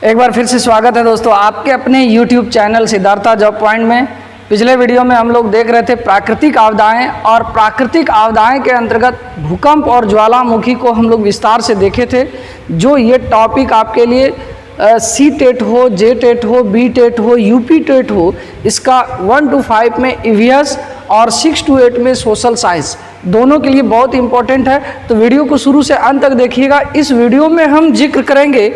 एक बार फिर से स्वागत है दोस्तों आपके अपने YouTube channel Siddhartha job point में। पिछले वीडियो में हम लोग देख रहे थे प्राकृतिक आपदाएं, और प्राकृतिक आपदाएं के अंतर्गत भूकंप और ज्वालामुखी को हम लोग विस्तार से देखे थे। जो ये टॉपिक आपके लिए सी टेट हो, जे टेट हो, बी टेट हो, यूपी टेट हो, इसका 1 to 5 में ईवीएस और 6 to 8 में सोशल साइंस, दोनों के लिए बहुत इंपॉर्टेंट है। तो वीडियो को शुरू से अंत तक देखिएगा। इस वीडियो में हम जिक्र करेंगे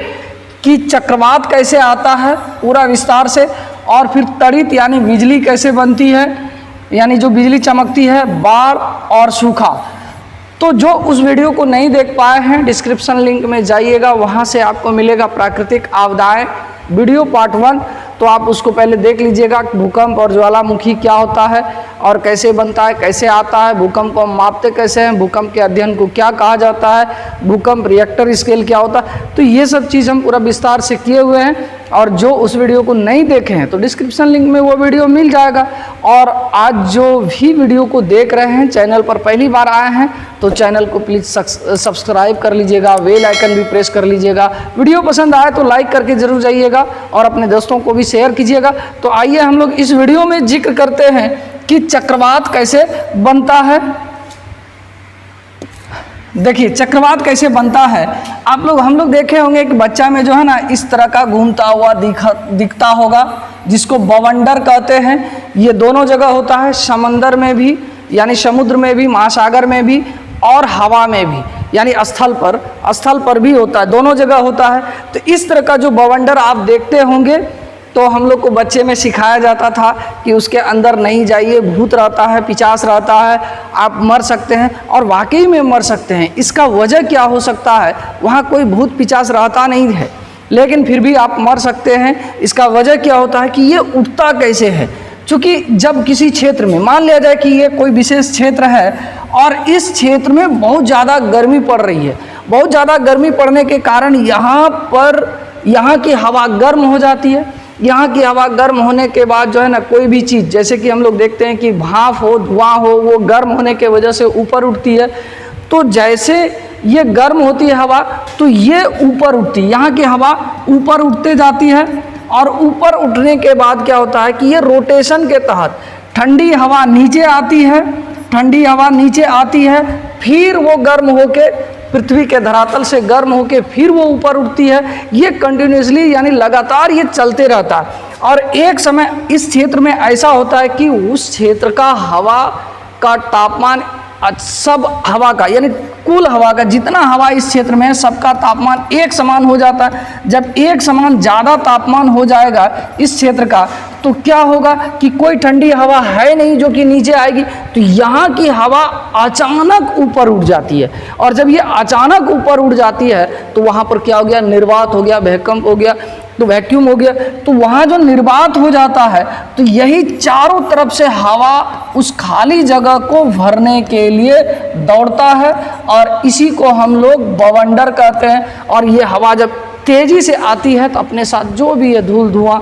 कि चक्रवात कैसे आता है पूरा विस्तार से, और फिर तड़ित यानी बिजली कैसे बनती है, यानी जो बिजली चमकती है, बाढ़ और सूखा। तो जो उस वीडियो को नहीं देख पाए हैं, डिस्क्रिप्शन लिंक में जाइएगा, वहाँ से आपको मिलेगा प्राकृतिक आपदाएं वीडियो पार्ट 1। तो आप उसको पहले देख लीजिएगा। भूकंप और ज्वालामुखी क्या होता है और कैसे बनता है, कैसे आता है, भूकंप को हम मापते कैसे हैं, भूकंप के अध्ययन को क्या कहा जाता है, भूकंप रिएक्टर स्केल क्या होता है। तो ये सब चीज़ हम पूरा विस्तार से किए हुए हैं, और जो उस वीडियो को नहीं देखे हैं तो डिस्क्रिप्शन लिंक में वो वीडियो मिल जाएगा। और आज जो भी वीडियो को देख रहे हैं, चैनल पर पहली बार आए हैं तो चैनल को प्लीज़ सब्सक्राइब कर लीजिएगा, बेल आइकन भी प्रेस कर लीजिएगा। वीडियो पसंद आए तो लाइक करके ज़रूर जाइएगा और अपने दोस्तों को भी शेयर कीजिएगा। तो आइए हम लोग इस वीडियो में जिक्र करते हैं कि चक्रवात कैसे बनता है। देखिए चक्रवात कैसे बनता है। हम लोग देखे होंगे कि बच्चा में जो है ना इस तरह का घूमता हुआ दिखता होगा, जिसको बवंडर कहते हैं। ये दोनों जगह होता है, समंदर में भी यानी समुद्र में भी, महासागर में भी, और हवा में भी यानी स्थल पर भी होता है, दोनों जगह होता है। तो इस तरह का जो बवंडर आप देखते होंगे, तो हम लोग को बच्चे में सिखाया जाता था कि उसके अंदर नहीं जाइए, भूत रहता है, पिशाच रहता है, आप मर सकते हैं। और वाकई में मर सकते हैं। इसका वजह क्या हो सकता है? वहाँ कोई भूत पिशाच रहता नहीं है, लेकिन फिर भी आप मर सकते हैं। इसका वजह क्या होता है कि ये उठता कैसे है? क्योंकि जब किसी क्षेत्र में, मान लिया जाए कि ये कोई विशेष क्षेत्र है और इस क्षेत्र में बहुत ज़्यादा गर्मी पड़ रही है, बहुत ज़्यादा गर्मी पड़ने के कारण यहाँ की हवा गर्म हो जाती है। यहाँ की हवा गर्म होने के बाद जो है ना, कोई भी चीज़, जैसे कि हम लोग देखते हैं कि भाप हो, धुआं हो, वो गर्म होने के वजह से ऊपर उठती है। तो जैसे ये गर्म होती है हवा, तो ये ऊपर उठती है, यहाँ की हवा ऊपर उठते जाती है। और ऊपर उठने के बाद क्या होता है कि ये रोटेशन के तहत ठंडी हवा नीचे आती है, ठंडी हवा नीचे आती है, फिर वो गर्म होके पृथ्वी के धरातल से गर्म होके फिर वो ऊपर उठती है। ये कंटिन्यूसली यानी लगातार ये चलते रहता है। और एक समय इस क्षेत्र में ऐसा होता है कि उस क्षेत्र का हवा का तापमान, सब हवा का यानी कुल हवा का जितना हवा इस क्षेत्र में है, सबका तापमान एक समान हो जाता है। जब एक समान ज़्यादा तापमान हो जाएगा इस क्षेत्र का, तो क्या होगा कि कोई ठंडी हवा है नहीं जो कि नीचे आएगी, तो यहाँ की हवा अचानक ऊपर उठ जाती है। और जब ये अचानक ऊपर उठ जाती है तो वहाँ पर क्या हो गया? निर्वात हो गया, भूकंप हो गया, तो वैक्यूम हो गया। तो वहाँ जो निर्वात हो जाता है, तो यही चारों तरफ से हवा उस खाली जगह को भरने के लिए दौड़ता है, और इसी को हम लोग बवंडर कहते हैं। और ये हवा जब तेज़ी से आती है तो अपने साथ जो भी है धूल धुआं।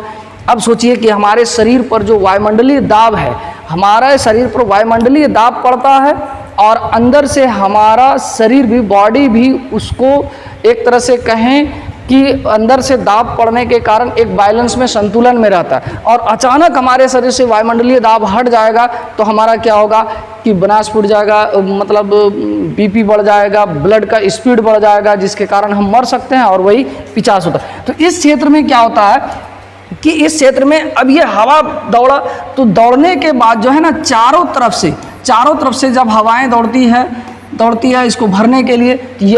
अब सोचिए कि हमारे शरीर पर जो वायुमंडलीय दाब है, हमारे शरीर पर वायुमंडलीय दाब पड़ता है, और अंदर से हमारा शरीर भी, बॉडी भी, उसको एक तरह से कहें कि अंदर से दाब पड़ने के कारण एक बैलेंस में, संतुलन में रहता है। और अचानक हमारे शरीर से वायुमंडलीय दाब हट जाएगा तो हमारा क्या होगा कि बनास फूट जाएगा, मतलब बीपी बढ़ जाएगा, ब्लड का स्पीड बढ़ जाएगा, जिसके कारण हम मर सकते हैं, और वही पिशाच होता है। तो इस क्षेत्र में क्या होता है कि इस क्षेत्र में अब ये हवा दौड़ा, तो दौड़ने के बाद जो है ना, चारों तरफ से जब हवाएं दौड़ती है इसको भरने के लिए, तो ये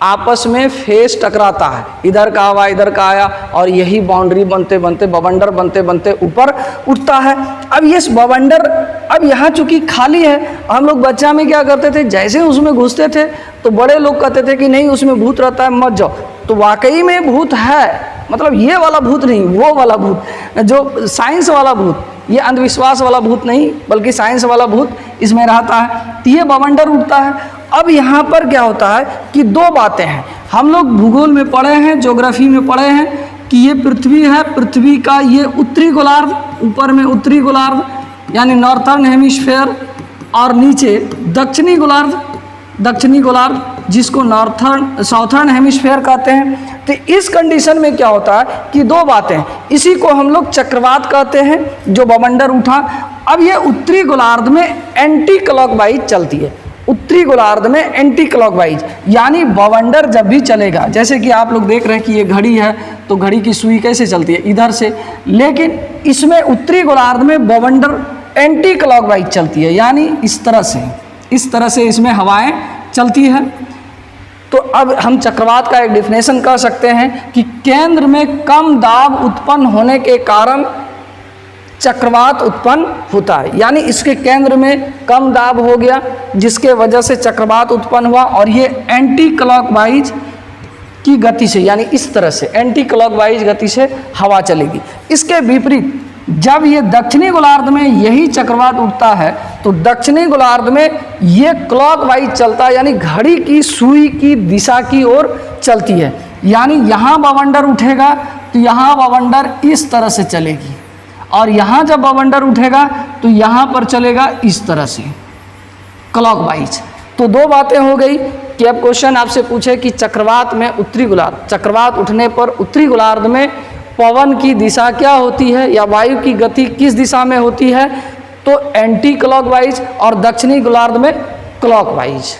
आपस में फेस टकराता है, इधर का हवा इधर का आया, और यही बाउंड्री बनते बनते, बवंडर बनते बनते ऊपर उठता है। अब ये बवंडर, अब यहाँ चूंकि खाली है, हम लोग बच्चा में क्या करते थे, जैसे उसमें घुसते थे तो बड़े लोग कहते थे कि नहीं उसमें भूत रहता है, मत जाओ। तो वाकई में भूत है, मतलब ये वाला भूत नहीं, वो वाला भूत, जो साइंस वाला भूत, ये अंधविश्वास वाला भूत नहीं, बल्कि साइंस वाला भूत इसमें रहता है। तो ये बवंडर उठता है। अब यहाँ पर क्या होता है कि दो बातें हैं। हम लोग भूगोल में पढ़े हैं, ज्योग्राफी में पढ़े हैं कि ये पृथ्वी है, पृथ्वी का ये उत्तरी गोलार्ध, ऊपर में उत्तरी गोलार्ध यानी नॉर्थर्न हेमिस्फेयर, और नीचे दक्षिणी गोलार्ध, जिसको नॉर्थर्न साउथर्न हेमिस्फेयर कहते हैं। तो इस कंडीशन में क्या होता है कि दो बातें, इसी को हम लोग चक्रवात कहते हैं जो बवंडर उठा। अब ये उत्तरी गोलार्ध में एंटी क्लॉकवाइज चलती है, उत्तरी गोलार्ध में एंटी क्लॉकवाइज, यानी बवंडर जब भी चलेगा, जैसे कि आप लोग देख रहे हैं कि ये घड़ी है तो घड़ी की सुई कैसे चलती है इधर से, लेकिन इसमें उत्तरी गोलार्ध में बवंडर एंटी क्लॉकवाइज चलती है, यानी इस तरह से इसमें हवाएं चलती है। तो अब हम चक्रवात का एक डिफिनेशन कर सकते हैं कि केंद्र में कम दाब उत्पन्न होने के कारण चक्रवात उत्पन्न होता है, यानी इसके केंद्र में कम दाब हो गया जिसके वजह से चक्रवात उत्पन्न हुआ, और ये एंटी क्लॉकवाइज की गति से, यानी इस तरह से एंटी क्लॉकवाइज गति से हवा चलेगी। इसके विपरीत जब ये दक्षिणी गोलार्ध में यही चक्रवात उठता है तो दक्षिणी गोलार्ध में ये क्लॉकवाइज चलता है, यानी घड़ी की सुई की दिशा की ओर चलती है, यानी यहाँ बवंडर उठेगा तो यहाँ बवंडर इस तरह से चलेगी, और यहाँ जब बवंडर उठेगा तो यहाँ पर चलेगा इस तरह से क्लॉकवाइज। तो दो बातें हो गई कि अब क्वेश्चन आपसे पूछे कि चक्रवात में उत्तरी गोलार्ध, चक्रवात उठने पर उत्तरी गोलार्ध में पवन की दिशा क्या होती है या वायु की गति किस दिशा में होती है, तो एंटी क्लॉकवाइज, और दक्षिणी गोलार्ध में क्लॉकवाइज।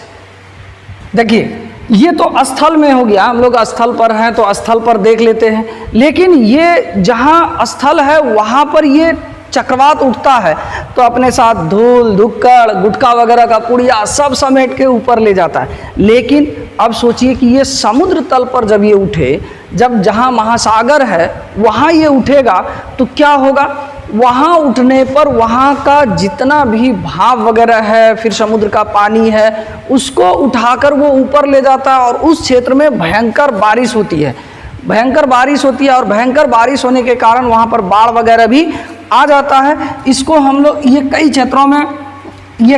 देखिए ये तो स्थल में हो गया, हम लोग स्थल पर हैं तो स्थल पर देख लेते हैं, लेकिन ये जहाँ स्थल है वहाँ पर ये चक्रवात उठता है तो अपने साथ धूल धुक्कड़ गुटखा वगैरह का पुड़िया सब समेट के ऊपर ले जाता है। लेकिन अब सोचिए कि ये समुद्र तल पर जब ये उठे, जब जहाँ महासागर है वहाँ ये उठेगा तो क्या होगा, वहाँ उठने पर वहाँ का जितना भी भाप वगैरह है, फिर समुद्र का पानी है, उसको उठाकर वो ऊपर ले जाता है और उस क्षेत्र में भयंकर बारिश होती है, भयंकर बारिश होती है, और भयंकर बारिश होने के कारण वहाँ पर बाढ़ वगैरह भी आ जाता है। इसको हम लोग ये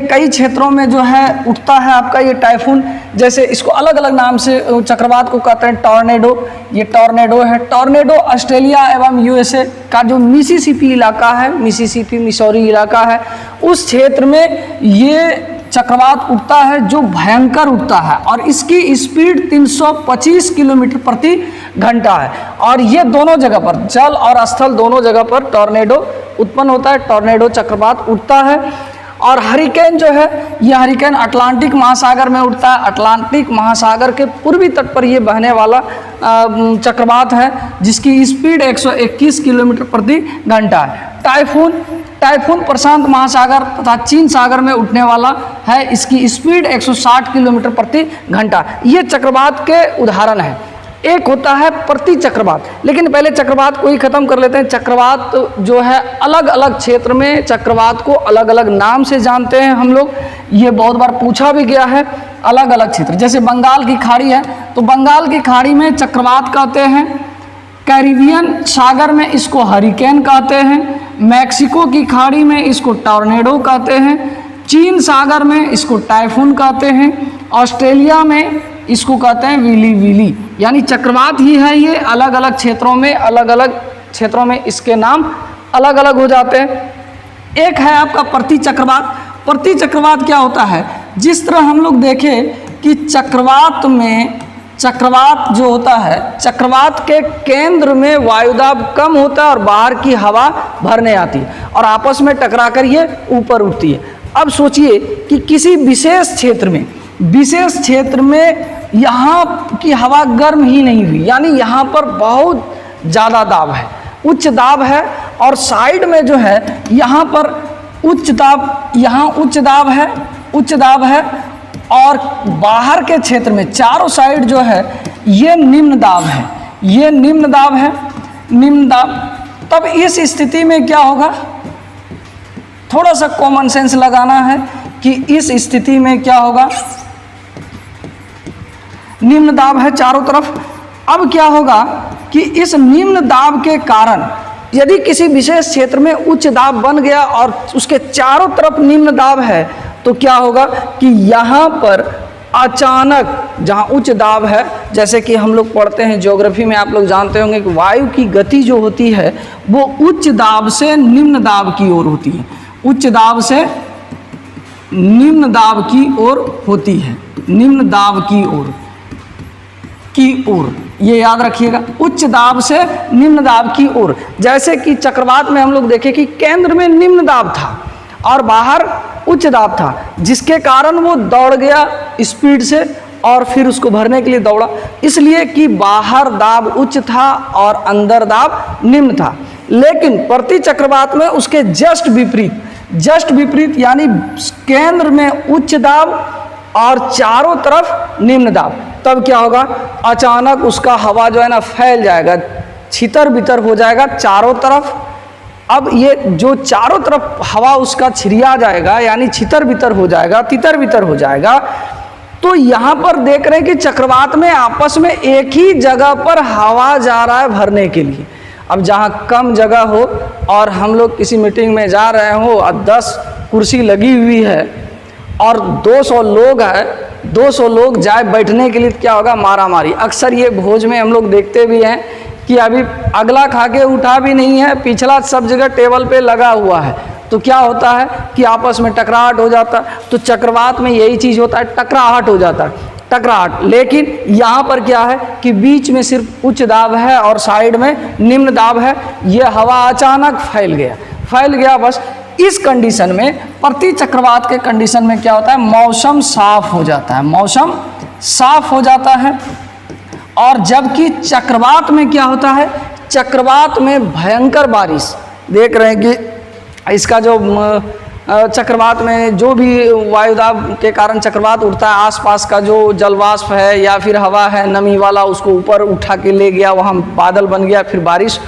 कई क्षेत्रों में जो है उठता है आपका ये टाइफून, जैसे इसको अलग अलग नाम से चक्रवात को कहते हैं टॉर्नेडो, ये टॉर्नेडो है। टॉर्नेडो ऑस्ट्रेलिया एवं यूएसए का जो मिसिसिपी इलाका है, मिसिसिपी मिसौरी इलाका है, उस क्षेत्र में ये चक्रवात उठता है जो भयंकर उठता है, और इसकी स्पीड 325 किलोमीटर प्रति घंटा है, और ये दोनों जगह पर, जल और स्थल दोनों जगह पर टॉर्नेडो उत्पन्न होता है, टॉर्नेडो चक्रवात उठता है। और हरिकेन जो है, यह हरिकेन अटलांटिक महासागर में उठता है, अटलांटिक महासागर के पूर्वी तट पर यह बहने वाला चक्रवात है जिसकी स्पीड 121 किलोमीटर प्रति घंटा है। टाइफून प्रशांत महासागर तथा चीन सागर में उठने वाला है, इसकी स्पीड 160 किलोमीटर प्रति घंटा। ये चक्रवात के उदाहरण है। एक होता है प्रति चक्रवात, लेकिन पहले चक्रवात को ही खत्म कर लेते हैं। चक्रवात जो है अलग अलग क्षेत्र में चक्रवात को अलग अलग नाम से जानते हैं हम लोग, ये बहुत बार पूछा भी गया है। अलग अलग क्षेत्र, जैसे बंगाल की खाड़ी है तो बंगाल की खाड़ी में चक्रवात कहते हैं, कैरिबियन सागर में इसको हरिकेन कहते हैं, मैक्सिको की खाड़ी में इसको टॉर्नेडो कहते हैं, चीन सागर में इसको टाइफून कहते हैं, ऑस्ट्रेलिया में इसको कहते हैं विली, यानी चक्रवात ही है ये, अलग अलग क्षेत्रों में इसके नाम अलग अलग हो जाते हैं। एक है आपका प्रति चक्रवात। प्रति चक्रवात क्या होता है, जिस तरह हम लोग देखें कि चक्रवात जो होता है, चक्रवात के केंद्र में वायुदाब कम होता है और बाहर की हवा भरने आती है और आपस में टकराकर ये ऊपर उठती है। अब सोचिए कि किसी विशेष क्षेत्र में यहाँ की हवा गर्म ही नहीं हुई, यानी यहाँ पर बहुत ज़्यादा दाब है, उच्च दाब है, और साइड में जो है यहाँ पर उच्च दाब है, और बाहर के क्षेत्र में चारों साइड जो है ये निम्न दाब है। तब इस स्थिति में क्या होगा, थोड़ा सा कॉमन सेंस लगाना है कि इस स्थिति में क्या होगा, निम्न दाब है चारों तरफ। अब क्या होगा कि इस निम्न दाब के कारण यदि किसी विशेष क्षेत्र में उच्च दाब बन गया और उसके चारों तरफ निम्न दाब है तो क्या होगा कि यहाँ पर अचानक जहाँ उच्च दाब है, जैसे कि हम लोग पढ़ते हैं ज्योग्राफी में, आप लोग जानते होंगे कि वायु की गति जो होती है वो उच्च दाब से निम्न दाब की ओर होती है, उच्च दाब से निम्न दाब की ओर होती है, निम्न दाब की ओर, ये याद रखिएगा, उच्च दाब से निम्न दाब की ओर। जैसे कि चक्रवात में हम लोग देखें कि केंद्र में निम्न दाब था और बाहर उच्च दाब था, जिसके कारण वो दौड़ गया स्पीड से और फिर उसको भरने के लिए दौड़ा, इसलिए कि बाहर दाब उच्च था और अंदर दाब निम्न था। लेकिन प्रति चक्रवात में उसके जस्ट विपरीत यानी केंद्र में उच्च दाब और चारों तरफ निम्न दाब, तब क्या होगा, अचानक उसका हवा जो है ना फैल जाएगा, छितर बितर हो जाएगा चारों तरफ। अब ये जो चारों तरफ हवा उसका छिरिया जाएगा यानी छितर बितर हो जाएगा, तितर बितर हो जाएगा। तो यहाँ पर देख रहे हैं कि चक्रवात में आपस में एक ही जगह पर हवा जा रहा है भरने के लिए। अब जहाँ कम जगह हो और हम लोग किसी मीटिंग में जा रहे हो और 10 कुर्सी लगी हुई है और 200 लोग है, 200 लोग जाए बैठने के लिए, क्या होगा, मारा मारी। अक्सर ये भोज में हम लोग देखते भी हैं कि अभी अगला खा के उठा भी नहीं है, पिछला सब जगह टेबल पे लगा हुआ है, तो क्या होता है कि आपस में टकराहट हो जाता है। तो चक्रवात में यही चीज़ होता है, टकराहट हो जाता है, टकराहट। लेकिन यहाँ पर क्या है कि बीच में सिर्फ उच्च दाब है और साइड में निम्न दाब है, ये हवा अचानक फैल गया बस। इस कंडीशन में, प्रति चक्रवात के कंडीशन में क्या होता है, मौसम साफ हो जाता है, मौसम साफ हो जाता है। और जबकि चक्रवात में क्या होता है, चक्रवात में भयंकर बारिश, देख रहे हैं कि इसका जो चक्रवात में जो भी वायुदाब के कारण चक्रवात उठता है, आसपास का जो जलवाष्प है या फिर हवा है नमी वाला, उसको ऊपर उठा के ले गया, वहाँ बादल बन गया, फिर बारिश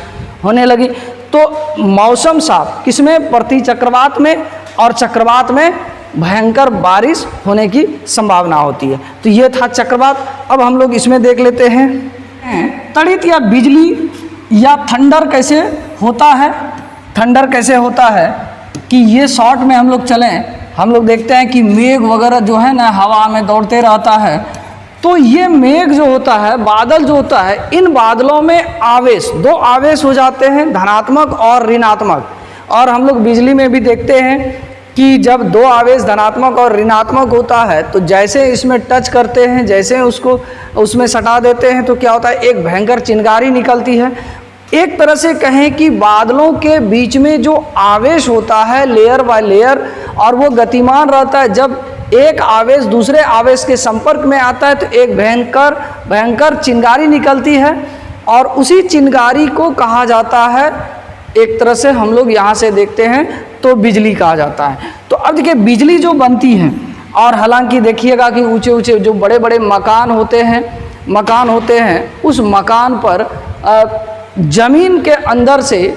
होने लगी। तो मौसम साफ किसमें, प्रति चक्रवात में, और चक्रवात में भयंकर बारिश होने की संभावना होती है। तो ये था चक्रवात। अब हम लोग इसमें देख लेते हैं तड़ित या बिजली या थंडर कैसे होता है। थंडर कैसे होता है कि ये शॉर्ट में हम लोग चलें, हम लोग देखते हैं कि मेघ वगैरह जो है ना हवा में दौड़ते रहता है। तो ये मेघ जो होता है, बादल जो होता है, इन बादलों में आवेश, 2 आवेश हो जाते हैं, धनात्मक और ऋणात्मक। और हम लोग बिजली में भी देखते हैं कि जब 2 आवेश धनात्मक और ऋणात्मक होता है तो जैसे इसमें टच करते हैं, जैसे उसको उसमें सटा देते हैं, तो क्या होता है, एक भयंकर चिंगारी निकलती है। एक तरह से कहें कि बादलों के बीच में जो आवेश होता है लेयर बाय लेयर, और वो गतिमान रहता है, जब एक आवेश दूसरे आवेश के संपर्क में आता है तो एक भयंकर चिंगारी निकलती है, और उसी चिंगारी को कहा जाता है, एक तरह से हम लोग यहाँ से देखते हैं तो बिजली कहा जाता है। तो अब देखिए बिजली जो बनती है, और हालांकि देखिएगा कि ऊंचे ऊंचे जो बड़े बड़े मकान होते हैं, उस मकान पर जमीन के अंदर से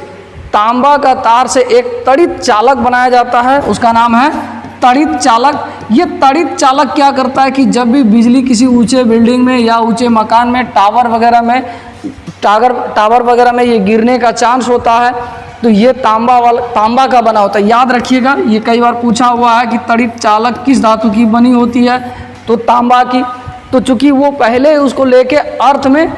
तांबा का तार से एक तड़ित चालक बनाया जाता है, उसका नाम है तड़ित चालक। ये तड़ित चालक क्या करता है कि जब भी बिजली किसी ऊंचे बिल्डिंग में या ऊंचे मकान में, टावर वगैरह में ये गिरने का चांस होता है, तो ये तांबा का बना होता है। याद रखिएगा, ये कई बार पूछा हुआ है कि तड़ित चालक किस धातु की बनी होती है, तो तांबा की। तो चूंकि वो पहले उसको लेके अर्थ में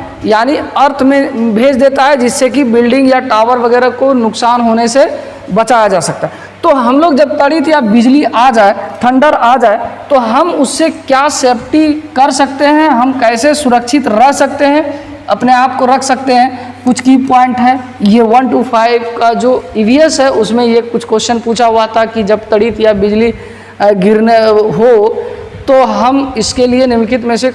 भेज देता है, जिससे कि बिल्डिंग या टावर वगैरह को नुकसान होने से बचाया जा सकता है। तो हम लोग जब तड़ित या बिजली आ जाए, थंडर आ जाए, तो हम उससे क्या सेफ्टी कर सकते हैं, हम कैसे सुरक्षित रह सकते हैं, अपने आप को रख सकते हैं, कुछ की पॉइंट है। ये 1 to 5 का जो EVS है उसमें ये कुछ क्वेश्चन पूछा हुआ था कि जब तड़ित या बिजली गिरने हो तो हम इसके लिए निम्नलिखित में से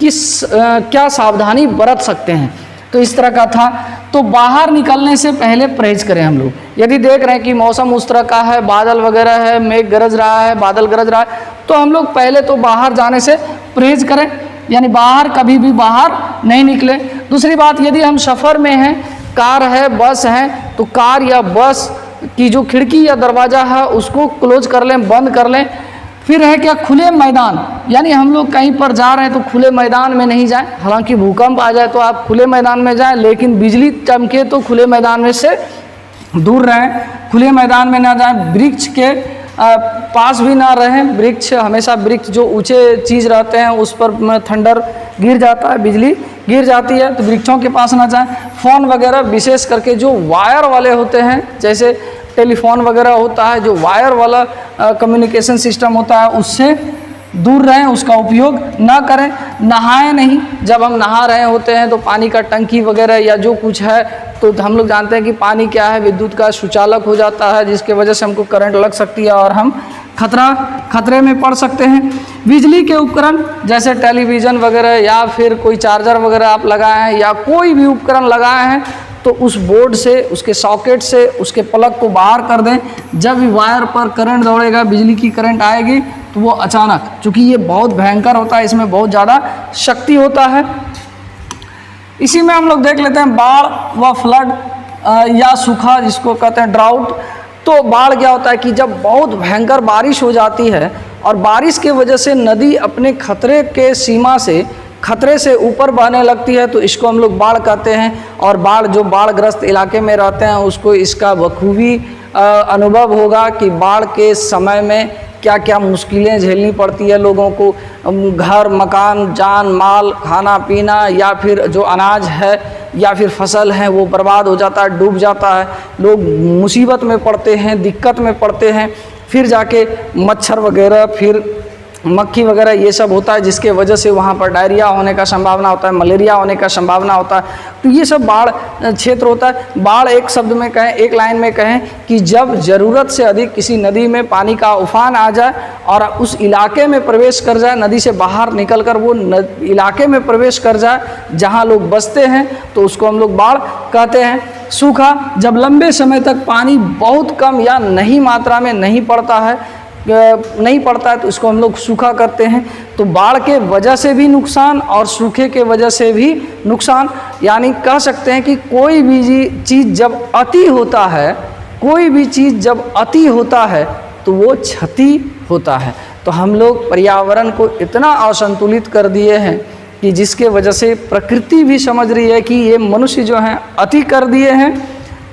क्या सावधानी बरत सकते हैं। तो इस तरह का था। तो बाहर निकलने से पहले परहेज करें हम लोग। यदि देख रहे हैं कि मौसम उस तरह का है, बादल वगैरह है, मेघ गरज रहा है, बादल गरज रहा है, तो हम लोग पहले तो बाहर जाने से परहेज करें, यानी बाहर कभी भी बाहर नहीं निकले। दूसरी बात, यदि हम सफ़र में हैं, कार है, बस है, तो कार या बस की जो खिड़की या दरवाज़ा है उसको क्लोज कर लें, बंद कर लें। फिर है क्या, खुले मैदान, यानी हम लोग कहीं पर जा रहे हैं तो खुले मैदान में नहीं जाएं। हालांकि भूकंप आ जाए तो आप खुले मैदान में जाएं, लेकिन बिजली चमके तो खुले मैदान में से दूर रहें, खुले मैदान में ना जाएं। वृक्ष के पास भी ना रहें, वृक्ष हमेशा, वृक्ष जो ऊंचे चीज़ रहते हैं उस पर थंडर गिर जाता है, बिजली गिर जाती है, तो वृक्षों के पास ना जाएं। फ़ोन वगैरह विशेष करके जो वायर वाले होते हैं, जैसे टेलीफोन वगैरह होता है, जो वायर वाला कम्युनिकेशन सिस्टम होता है, उससे दूर रहें, उसका उपयोग ना करें। नहाएं नहीं, जब हम नहा रहे होते हैं तो पानी का टंकी वगैरह या जो कुछ है, तो हम लोग जानते हैं कि पानी क्या है, विद्युत का सुचालक हो जाता है, जिसके वजह से हमको करंट लग सकती है और हम खतरे में पड़ सकते हैं। बिजली के उपकरण जैसे टेलीविज़न वगैरह या फिर कोई चार्जर वगैरह आप लगाए हैं या कोई भी उपकरण लगाए हैं, तो उस बोर्ड से, उसके सॉकेट से, उसके प्लग को बाहर कर दें। जब भी वायर पर करंट दौड़ेगा, बिजली की करंट आएगी, तो वो अचानक, चूँकि ये बहुत भयंकर होता है, इसमें बहुत ज़्यादा शक्ति होता है। इसी में हम लोग देख लेते हैं बाढ़ व फ्लड या सूखा, जिसको कहते हैं ड्राउट। तो बाढ़ क्या होता है कि जब बहुत भयंकर बारिश हो जाती है और बारिश के वजह से नदी अपने खतरे के सीमा से, खतरे से ऊपर बहने लगती है, तो इसको हम लोग बाढ़ कहते हैं। और बाढ़, जो बाढ़ग्रस्त इलाके में रहते हैं, उसको इसका बखूबी अनुभव होगा कि बाढ़ के समय में क्या क्या मुश्किलें झेलनी पड़ती है लोगों को। घर, मकान, जान माल, खाना पीना या फिर जो अनाज है या फिर फसल है वो बर्बाद हो जाता है, डूब जाता है। लोग मुसीबत में पड़ते हैं, दिक्कत में पड़ते हैं। फिर जाके मच्छर वगैरह, फिर मक्खी वगैरह ये सब होता है, जिसके वजह से वहाँ पर डायरिया होने का संभावना होता है, मलेरिया होने का संभावना होता है। तो ये सब बाढ़ क्षेत्र होता है। बाढ़ एक शब्द में कहें, एक लाइन में कहें कि जब ज़रूरत से अधिक किसी नदी में पानी का उफान आ जाए और उस इलाके में प्रवेश कर जाए, नदी से बाहर निकल कर वो इलाके में प्रवेश कर जाए जहाँ लोग बसते हैं, तो उसको हम लोग बाढ़ कहते हैं। सूखा, जब लंबे समय तक पानी बहुत कम या नहीं मात्रा में नहीं पड़ता है, तो इसको हम लोग सूखा करते हैं। तो बाढ़ के वजह से भी नुकसान और सूखे के वजह से भी नुकसान, यानी कह सकते हैं कि कोई भी चीज़ जब अति होता है, कोई भी चीज़ जब अति होता है तो वो क्षति होता है। तो हम लोग पर्यावरण को इतना असंतुलित कर दिए हैं कि जिसके वजह से प्रकृति भी समझ रही है कि ये मनुष्य जो हैं अति कर दिए हैं,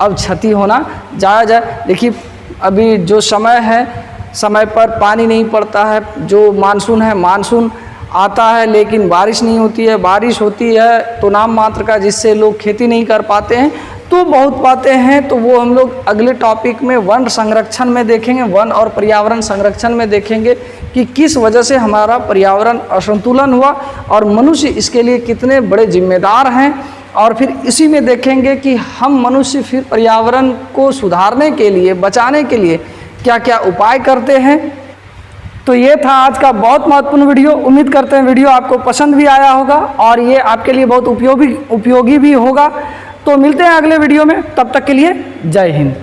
अब क्षति होना जायज़ है। देखिए अभी जो समय है, समय पर पानी नहीं पड़ता है। जो मानसून है, मानसून आता है लेकिन बारिश नहीं होती है, बारिश होती है तो नाम मात्र का, जिससे लोग खेती नहीं कर पाते हैं। तो बहुत पाते हैं, तो वो हम लोग अगले टॉपिक में वन संरक्षण में देखेंगे, वन और पर्यावरण संरक्षण में देखेंगे कि किस वजह से हमारा पर्यावरण असंतुलन हुआ और मनुष्य इसके लिए कितने बड़े जिम्मेदार हैं। और फिर इसी में देखेंगे कि हम मनुष्य फिर पर्यावरण को सुधारने के लिए, बचाने के लिए क्या क्या उपाय करते हैं। तो ये था आज का बहुत महत्वपूर्ण वीडियो। उम्मीद करते हैं वीडियो आपको पसंद भी आया होगा और ये आपके लिए बहुत उपयोगी भी होगा। तो मिलते हैं अगले वीडियो में, तब तक के लिए जय हिंद।